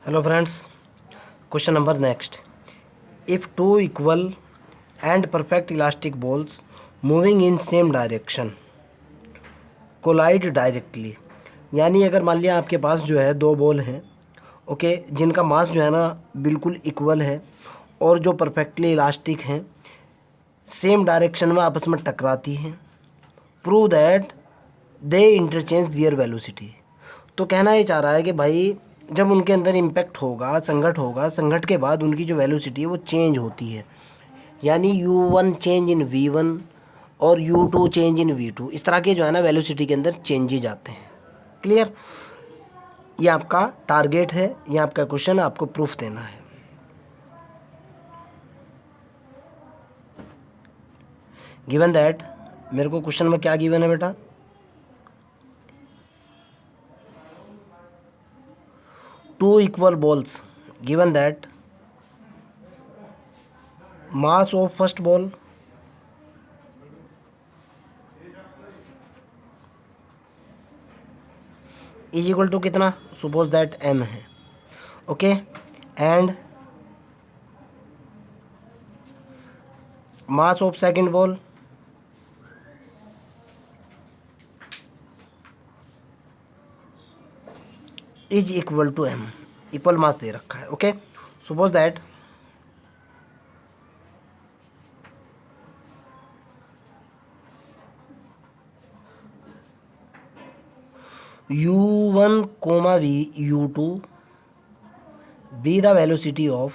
Hello friends, question number next. If two equal and perfect elastic balls moving in same direction collide directly, यानी अगर मान लिया आपके पास जो है दो बॉल हैं, ओके, जिनका मास जो है ना बिल्कुल इक्वल है और जो परफेक्टली इलास्टिक हैं, सेम डायरेक्शन में आपस में टकराती हैं, prove that they interchange their velocity. तो कहना ये चाह रहा है कि भाई जब उनके अंदर इम्पैक्ट होगा, संघट के बाद उनकी जो वेलोसिटी है वो चेंज होती है, यानी u1 चेंज इन v1 और u2 चेंज इन v2, इस तरह के जो है ना वेलोसिटी के अंदर चेंजेज आते हैं। क्लियर? ये आपका टारगेट है, ये आपका क्वेश्चन, आपको प्रूफ देना है। गिवन दैट, मेरे को क्वेश्चन में क्या गिवन है बेटा? Two equal balls, given that mass of first ball is equal to कितना? Suppose that m है, okay, and mass of second ball is equal to m, equal mass दे रखा है, okay. Suppose that u1, v u2 be the velocity of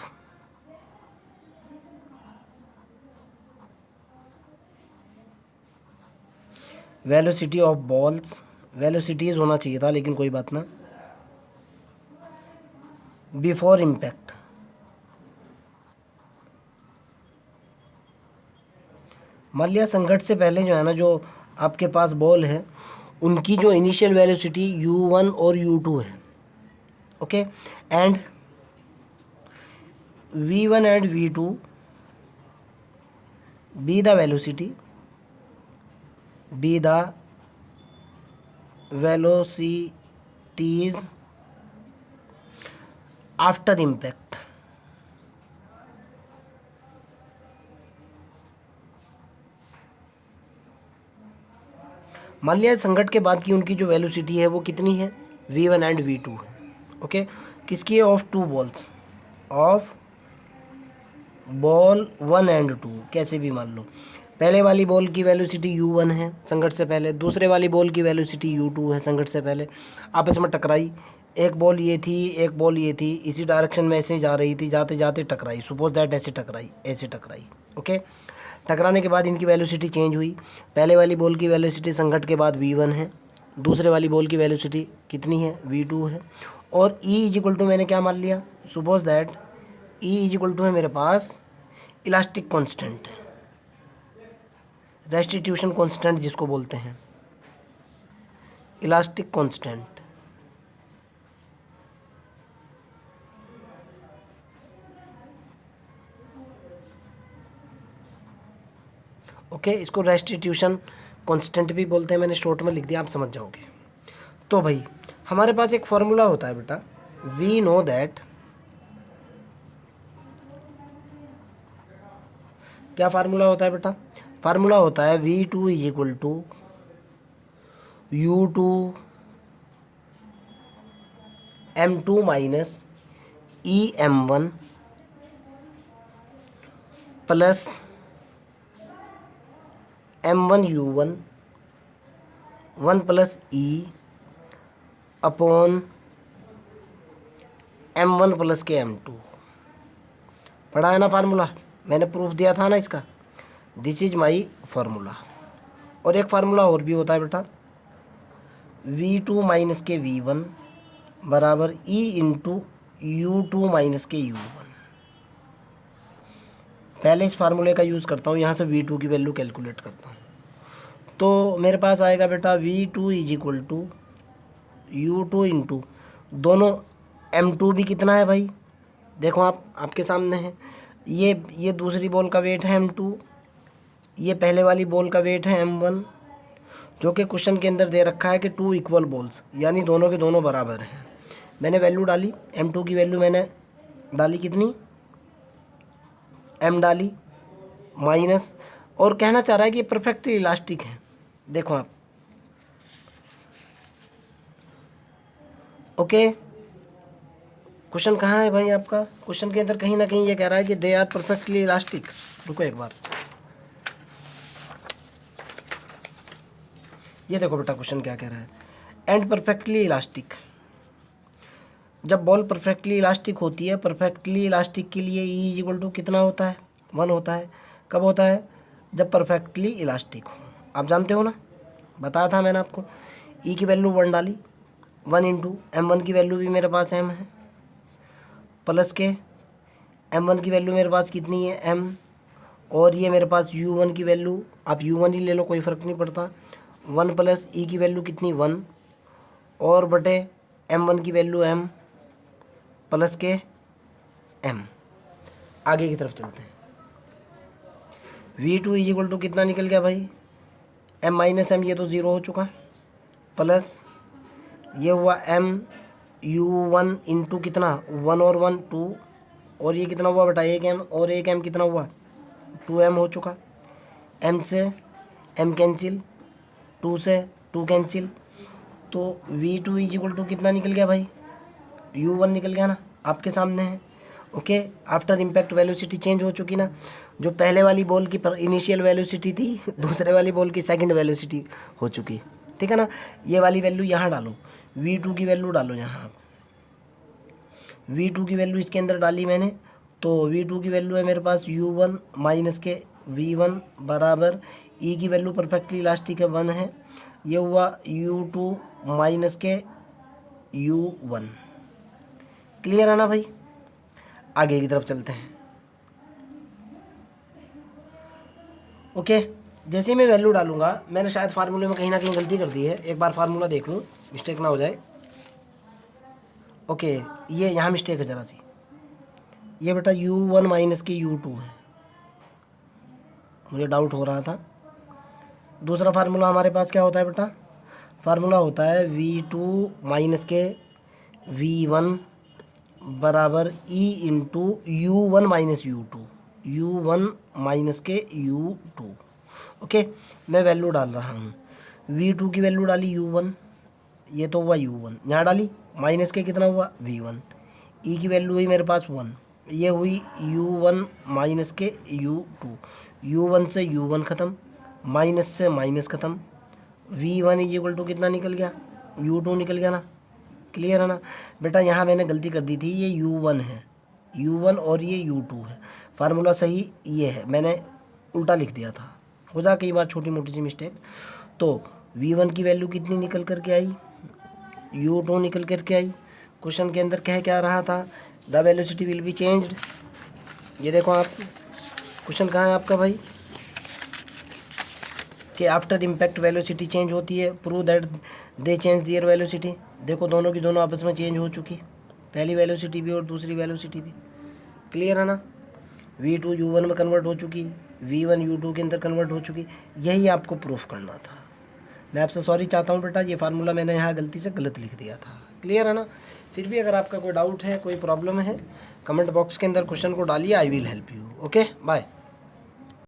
balls, velocities होना चाहिए था लेकिन कोई बात ना, बिफोर इम्पैक्ट, मान लिया संघट से पहले जो है ना जो आपके पास बॉल है उनकी जो इनिशियल वेलोसिटी u1 और u2 है, okay, and v1 and v2 be the velocities after impact. मान लिया संघट के बाद की उनकी जो वेलोसिटी है वो कितनी है? v1 एंड v2 है, ओके। किसकी है? Of two balls, of ball 1 and 2, कैसे भी मान लो। पहले वाली बॉल की वेलोसिटी u1 है संघट से पहले, दूसरे वाली बॉल की वेलोसिटी u2 है संघट से पहले, आपस में टकराई, एक बॉल ये थी, एक बॉल ये थी, इसी डायरेक्शन में ऐसे जा रही थी, जाते जाते टकराई, सपोज दैट ऐसे टकराई, ओके। टकराने के बाद इनकी वेलोसिटी चेंज हुई, पहले वाली बॉल की वेलोसिटी संघट के बाद v1 है, दूसरे वाली बॉल की वेलोसिटी कितनी है? v2 है, और E इज इक्वल टू मैंने क्या मान लिया? Suppose that E is equal to है मेरे पास इलास्टिक कांस्टेंट, रेस्टिट्यूशन कांस्टेंट जिसको बोलते हैं, इलास्टिक कांस्टेंट, ओके। इसको रेस्टिट्यूशन कांस्टेंट भी बोलते हैं, मैंने शॉर्ट में लिख दिया, आप समझ जाओगे। तो भाई हमारे पास एक फॉर्मूला होता है बेटा, वी नो दैट, क्या फार्मूला होता है बेटा? फार्मूला होता है v2 is equal to u2 m2 minus em1 plus m1 u1 1 plus e upon m1 plus के m2। पढ़ा है ना फार्मूला? मैंने प्रूफ दिया था ना इसका, दिस इज माई फार्मूला। और एक फार्मूला और भी होता है बेटा, v2 माइनस के v1 बराबर e इंटू u2 माइनस के u1। पहले इस फार्मूले का यूज़ करता हूँ, यहाँ से v2 की वैल्यू कैलकुलेट करता हूँ, तो मेरे पास आएगा बेटा v2 is equal to u2 into, दोनों m2 भी कितना है भाई? देखो आपके सामने है, ये दूसरी बॉल का वेट है m2, ये पहले वाली बॉल का वेट है m1, जो कि क्वेश्चन के अंदर दे रखा है कि टू इक्वल बॉल्स, यानी दोनों के दोनों बराबर हैं, मैंने वैल्यू डाली, m2 की वैल्यू मैंने डाली कितनी, m डाली माइनस, और कहना चाह रहा है कि परफेक्टली इलास्टिक है। देखो आप, ओके। क्वेश्चन कहाँ है भाई आपका? क्वेश्चन के अंदर कहीं ना कहीं ये कह रहा है कि दे आर परफेक्टली इलास्टिक। रुको एक बार, ये देखो बेटा क्वेश्चन क्या कह रहा है, एंड परफेक्टली इलास्टिक। जब बॉल परफेक्टली इलास्टिक होती है, परफेक्टली इलास्टिक के लिए ई इज इक्वल टू कितना होता है, 1 होता है। कब होता है? जब परफेक्टली इलास्टिक हो। आप जानते हो ना, बताया था मैंने आपको। ई की वैल्यू 1 डाली, 1 इंटू M1 की वैल्यू भी मेरे पास M है, प्लस के M1 की वैल्यू मेरे पास कितनी है, M, और ये मेरे पास U1 की वैल्यू, आप U1 ही ले लो, कोई फ़र्क नहीं पड़ता। 1 प्लस ई की वैल्यू कितनी, 1, और बटे M1 की वैल्यू M प्लस के M। आगे की तरफ चलते हैं। V2 इज इक्वल टू कितना निकल गया भाई, M माइनस M, ये तो ज़ीरो हो चुका, प्लस ये हुआ M U1 इंटू कितना, 1 और 1 2, और ये कितना हुआ बेटा, 1 M, और 1 M कितना हुआ, 2M हो चुका। M से M कैंसिल, 2 से 2 कैंसिल, तो V2 इज इक्वल टू कितना निकल गया भाई, U1 निकल गया ना, आपके सामने है। Okay, after impact velocity change हो चुकी ना, जो पहले वाली बॉल की इनिशियल वेलोसिटी थी, दूसरे वाली बॉल की सेकंड वेलोसिटी हो चुकी, ठीक है ना। ये वाली वैल्यू यहाँ डालो, V2 की वैल्यू डालो यहाँ आप, V2 की वैल्यू इसके अंदर डाली मैंने, तो V2 की वैल्यू है मेरे पास U1 माइनस के V1 बराबर, ई की वैल्यू परफेक्टली इलास्टिक है 1 है, ये हुआ U2 माइनस के U1। क्लियर है ना भाई? आगे की तरफ चलते हैं। ओके, जैसे ही मैं वैल्यू डालूंगा, मैंने शायद फार्मूले में कहीं ना कहीं गलती कर दी है, एक बार फार्मूला देख लूँ, मिस्टेक ना हो जाए। ओके, ये यहाँ मिस्टेक है ज़रा सी, ये बेटा U1 माइनस के U2 है, मुझे डाउट हो रहा था। दूसरा फार्मूला हमारे पास क्या होता है बेटा, फार्मूला होता है V2 माइनस के V1 बराबर E into U1 minus U2, U1 minus के U2। ओके, मैं वैल्यू डाल रहा हूँ, V2 की वैल्यू डाली U1, ये तो हुआ U1, यहाँ डाली माइनस के कितना हुआ V1, ई की वैल्यू हुई मेरे पास 1, ये हुई U1 माइनस के U2, U1 से U1 ख़त्म, माइनस से माइनस ख़त्म, V1 इज इक्वल टू कितना निकल गया, U2 निकल गया ना। क्लियर है ना बेटा? यहाँ मैंने गलती कर दी थी, ये U1 है, U1 और ये U2 है, फार्मूला सही ये है, मैंने उल्टा लिख दिया था, हो जा कई बार छोटी मोटी सी मिस्टेक। तो V1 की वैल्यू कितनी निकल कर के आई, U2 निकल कर के आई। क्वेश्चन के अंदर कह क्या रहा था, the velocity will be changed. ये देखो आप, क्वेश्चन कहाँ है आपका भाई, कि आफ्टर इम्पैक्ट वेलोसिटी चेंज होती है, prove that they change their velocity. देखो दोनों की दोनों आपस में चेंज हो चुकी, पहली वेलोसिटी भी और दूसरी वेलोसिटी भी। क्लियर है ना? V2 U1 में कन्वर्ट हो चुकी, V1 U2 के अंदर कन्वर्ट हो चुकी, यही आपको प्रूफ करना था। मैं आपसे सॉरी चाहता हूँ बेटा, ये फार्मूला मैंने यहाँ गलती से गलत लिख दिया था। क्लियर है ना? फिर भी अगर आपका कोई डाउट है, कोई प्रॉब्लम है, कमेंट बॉक्स के अंदर क्वेश्चन को डालिए, I will help you. Okay, bye.